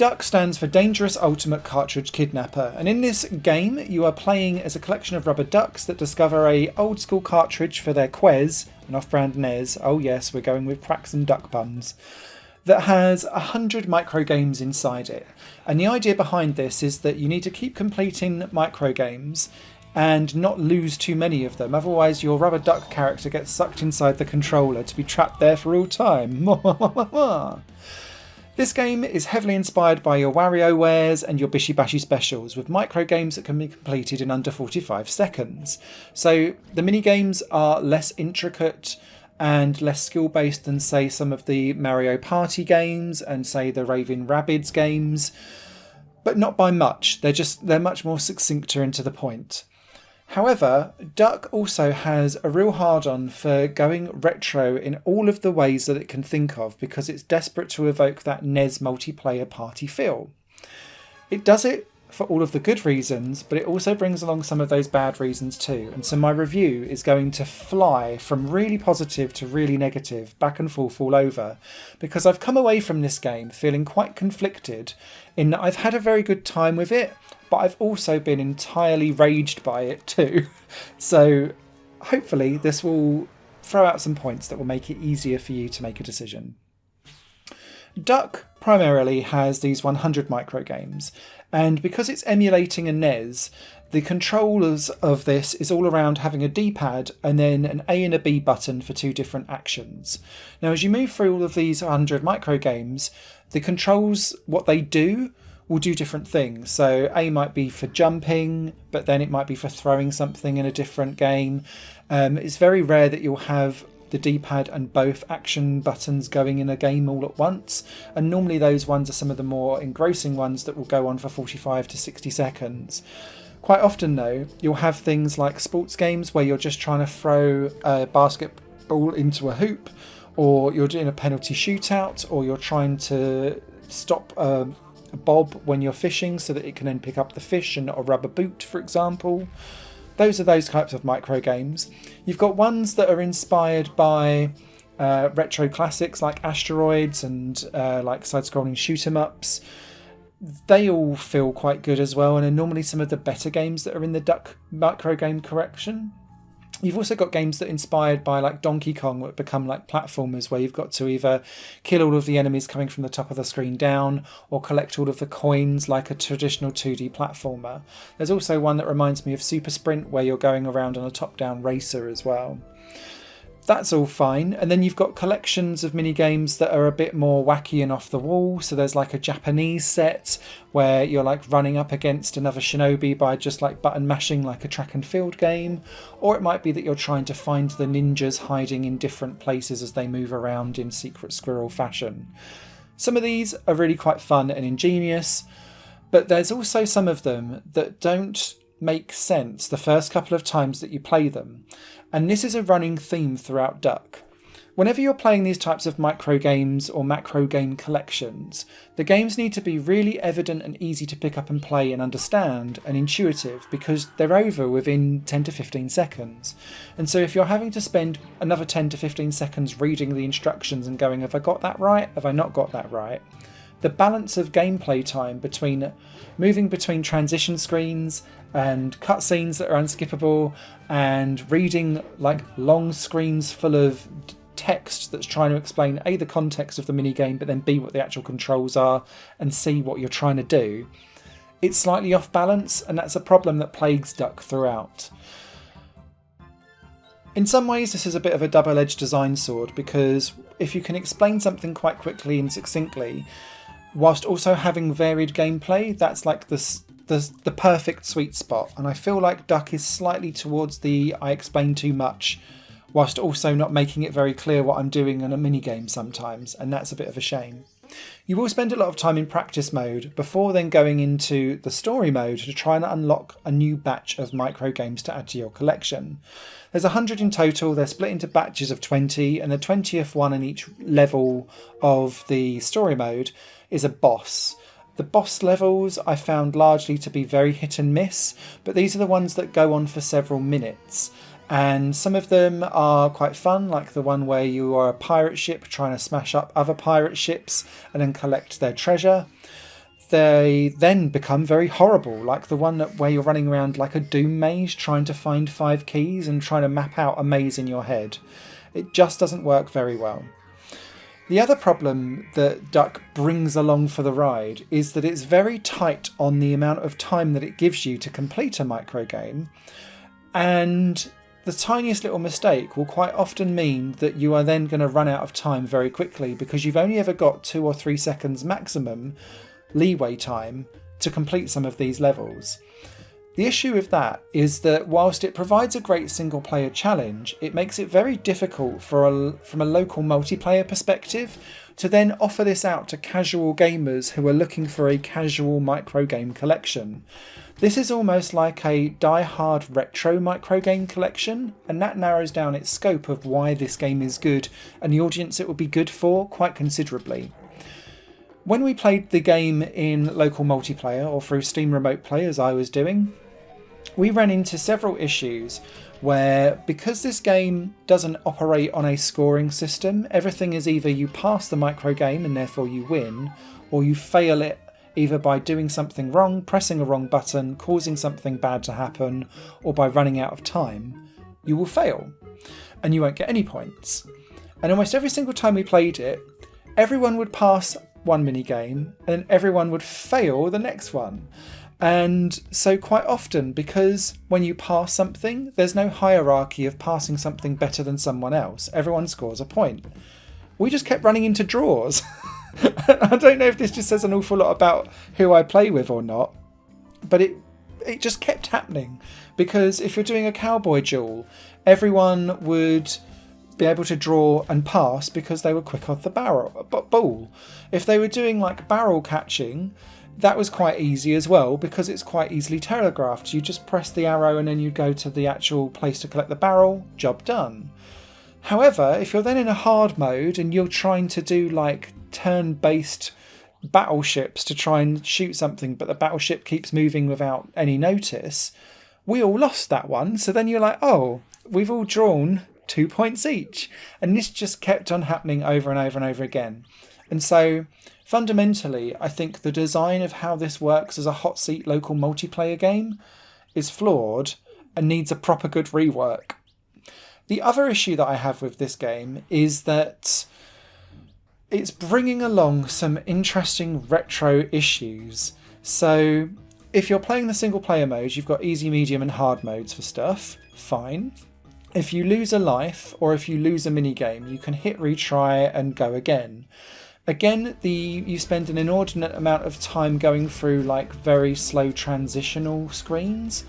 DUCK stands for Dangerous Ultimate Cartridge Kidnapper, and in this game you are playing as a collection of rubber ducks that discover a old school cartridge for their Quez, an off-brand NES, oh yes, we're going with cracks and duck puns, that has 100 microgames inside it. And the idea behind this is that you need to keep completing microgames and not lose too many of them, otherwise your rubber duck character gets sucked inside the controller to be trapped there for all time. This game is heavily inspired by your WarioWares and your Bishi Bashi specials, with microgames that can be completed in under 45 seconds. So the minigames are less intricate and less skill-based than, say, some of the Mario Party games and, say, the Raving Rabbids games, but not by much. They're much more succincter and to the point. However, DUCK also has a real hard-on for going retro in all of the ways that it can think of, because it's desperate to evoke that NES multiplayer party feel. It does it for all of the good reasons, but it also brings along some of those bad reasons too. And so my review is going to fly from really positive to really negative, back and forth all over, because I've come away from this game feeling quite conflicted in that I've had a very good time with it, but I've also been entirely raged by it too. So hopefully this will throw out some points that will make it easier for you to make a decision. DUCK primarily has these 100 microgames, and because it's emulating a NES, the controllers of this is all around having a D-pad and then an A and a B button for two different actions. Now as you move through all of these 100 microgames, the controls, what they do, will do different things. So A might be for jumping, but then it might be for throwing something in a different game. It's very rare that you'll have the D-pad and both action buttons going in a game all at once, and normally those ones are some of the more engrossing ones that will go on for 45 to 60 seconds. Quite often though, you'll have things like sports games where you're just trying to throw a basketball into a hoop, or you're doing a penalty shootout, or you're trying to stop a bob when you're fishing so that it can then pick up the fish and not a rubber boot, for example. Those are those types of micro games. You've got ones that are inspired by retro classics like Asteroids and like side-scrolling shoot-em-ups. They all feel quite good as well, and are normally some of the better games that are in the DUCK micro game collection. You've also got games that are inspired by like Donkey Kong that become like platformers, where you've got to either kill all of the enemies coming from the top of the screen down, or collect all of the coins like a traditional 2D platformer. There's also one that reminds me of Super Sprint, where you're going around on a top-down racer as well. That's all fine. And then you've got collections of mini-games that are a bit more wacky and off the wall. So there's like a Japanese set where you're like running up against another shinobi by just like button mashing like a track and field game. Or it might be that you're trying to find the ninjas hiding in different places as they move around in secret squirrel fashion. Some of these are really quite fun and ingenious, but there's also some of them that don't make sense the first couple of times that you play them. And this is a running theme throughout DUCK. Whenever you're playing these types of micro games or macro game collections, the games need to be really evident and easy to pick up and play and understand and intuitive, because they're over within 10 to 15 seconds. And so if you're having to spend another 10 to 15 seconds reading the instructions and going, have I got that right? Have I not got that right? The balance of gameplay time between moving between transition screens and cutscenes that are unskippable and reading like long screens full of text that's trying to explain A, the context of the minigame, but then B, what the actual controls are, and C, what you're trying to do. It's slightly off balance, and that's a problem that plagues DUCK throughout. In some ways this is a bit of a double-edged design sword, because if you can explain something quite quickly and succinctly, whilst also having varied gameplay, that's like the perfect sweet spot. And I feel like DUCK is slightly towards the I explain too much, whilst also not making it very clear what I'm doing in a minigame sometimes, and that's a bit of a shame. You will spend a lot of time in practice mode before then going into the story mode to try and unlock a new batch of micro games to add to your collection. There's 100 in total, they're split into batches of 20, and the 20th one in each level of the story mode is a boss. The boss levels I found largely to be very hit and miss, but these are the ones that go on for several minutes. And some of them are quite fun, like the one where you are a pirate ship trying to smash up other pirate ships and then collect their treasure. they then become very horrible, like the one where you're running around like a Doom maze trying to find 5 keys and trying to map out a maze in your head. It just doesn't work very well. The other problem that Duck brings along for the ride is that it's very tight on the amount of time that it gives you to complete a microgame, and the tiniest little mistake will quite often mean that you are then going to run out of time very quickly, because you've only ever got 2 or 3 seconds maximum leeway time to complete some of these levels. The issue with that is that whilst it provides a great single player challenge, it makes it very difficult from a local multiplayer perspective to then offer this out to casual gamers who are looking for a casual microgame collection. This is almost like a die-hard retro microgame collection, and that narrows down its scope of why this game is good and the audience it would be good for quite considerably. When we played the game in local multiplayer or through Steam Remote Play, as I was doing, we ran into several issues where, because this game doesn't operate on a scoring system, everything is either you pass the microgame and therefore you win, or you fail it either by doing something wrong, pressing a wrong button, causing something bad to happen, or by running out of time. You will fail and you won't get any points. And almost every single time we played it, everyone would pass one minigame and then everyone would fail the next one. And so quite often, because when you pass something, there's no hierarchy of passing something better than someone else. Everyone scores a point. We just kept running into draws. I don't know if this just says an awful lot about who I play with or not, but it just kept happening. Because if you're doing a cowboy duel, everyone would be able to draw and pass because they were quick off the ball. If they were doing like barrel catching, that was quite easy as well, because it's quite easily telegraphed. You just press the arrow and then you go to the actual place to collect the barrel, job done. However, if you're then in a hard mode and you're trying to do like turn-based battleships to try and shoot something, but the battleship keeps moving without any notice, we all lost that one. So then you're like, oh, we've all drawn 2 points each. And this just kept on happening over and over and over again. And so fundamentally, I think the design of how this works as a hot seat local multiplayer game is flawed and needs a proper good rework. The other issue that I have with this game is that it's bringing along some interesting retro issues. So if you're playing the single player mode, you've got easy, medium and hard modes for stuff. Fine. If you lose a life or if you lose a minigame, you can hit retry and go again. Again, you spend an inordinate amount of time going through like very slow transitional screens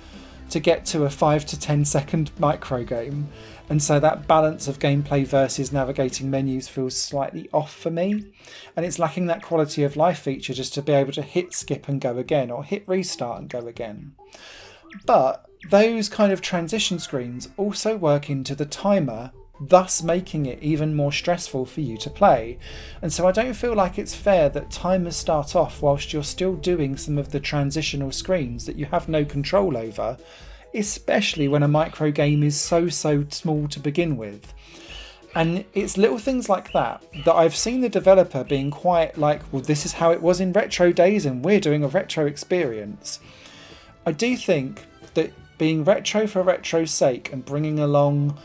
to get to a 5 to 10 second microgame. And so that balance of gameplay versus navigating menus feels slightly off for me. And it's lacking that quality of life feature just to be able to hit skip and go again, or hit restart and go again. But those kind of transition screens also work into the timer, thus making it even more stressful for you to play. And so I don't feel like it's fair that timers start off whilst you're still doing some of the transitional screens that you have no control over, especially when a micro game is so small to begin with. And it's little things like that I've seen the developer being quite like, well, this is how it was in retro days and we're doing a retro experience. I do think that being retro for retro's sake and bringing along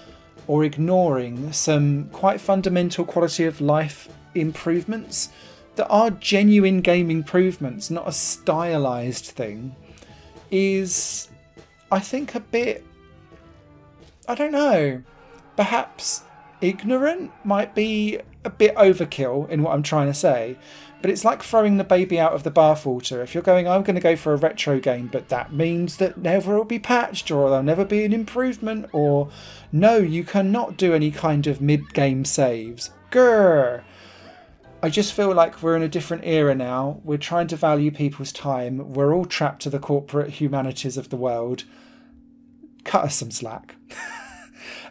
or ignoring some quite fundamental quality of life improvements that are genuine game improvements, not a stylized thing, is, I think, a bit, I don't know, perhaps ignorant might be a bit overkill in what I'm trying to say, but it's like throwing the baby out of the bathwater. If you're going, I'm going to go for a retro game, but that means that never will be patched, or there'll never be an improvement, or no, you cannot do any kind of mid-game saves. Grrr! I just feel like we're in a different era now. We're trying to value people's time. We're all trapped to the corporate humanities of the world. Cut us some slack.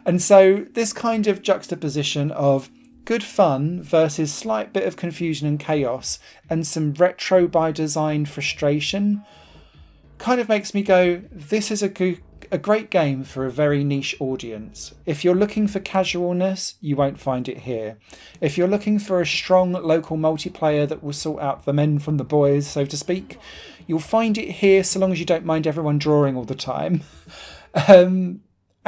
And so this kind of juxtaposition of good fun versus slight bit of confusion and chaos and some retro by design frustration kind of makes me go, this is a a great game for a very niche audience. If you're looking for casualness, you won't find it here. If you're looking for a strong local multiplayer that will sort out the men from the boys, so to speak, you'll find it here so long as you don't mind everyone drawing all the time.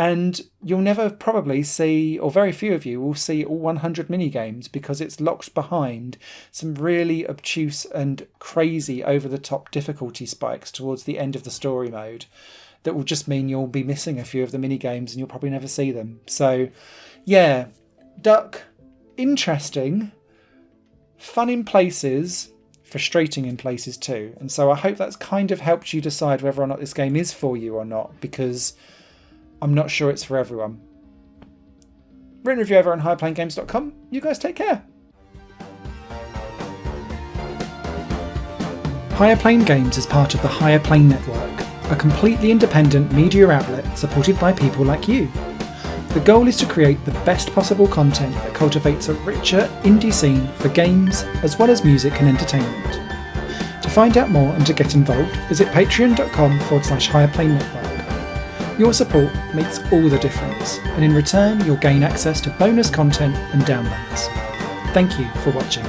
And you'll never probably see, or very few of you will see all 100 minigames because it's locked behind some really obtuse and crazy over-the-top difficulty spikes towards the end of the story mode that will just mean you'll be missing a few of the minigames and you'll probably never see them. So, yeah, Duck, interesting, fun in places, frustrating in places too. And so I hope that's kind of helped you decide whether or not this game is for you or not, because I'm not sure it's for everyone. Written review over on higherplayinggames.com. You guys take care. Higher Plane Games is part of the Higher Plane Network, a completely independent media outlet supported by people like you. The goal is to create the best possible content that cultivates a richer indie scene for games as well as music and entertainment. To find out more and to get involved, visit patreon.com/higherplanenetwork. Your support makes all the difference, and in return you'll gain access to bonus content and downloads. Thank you for watching.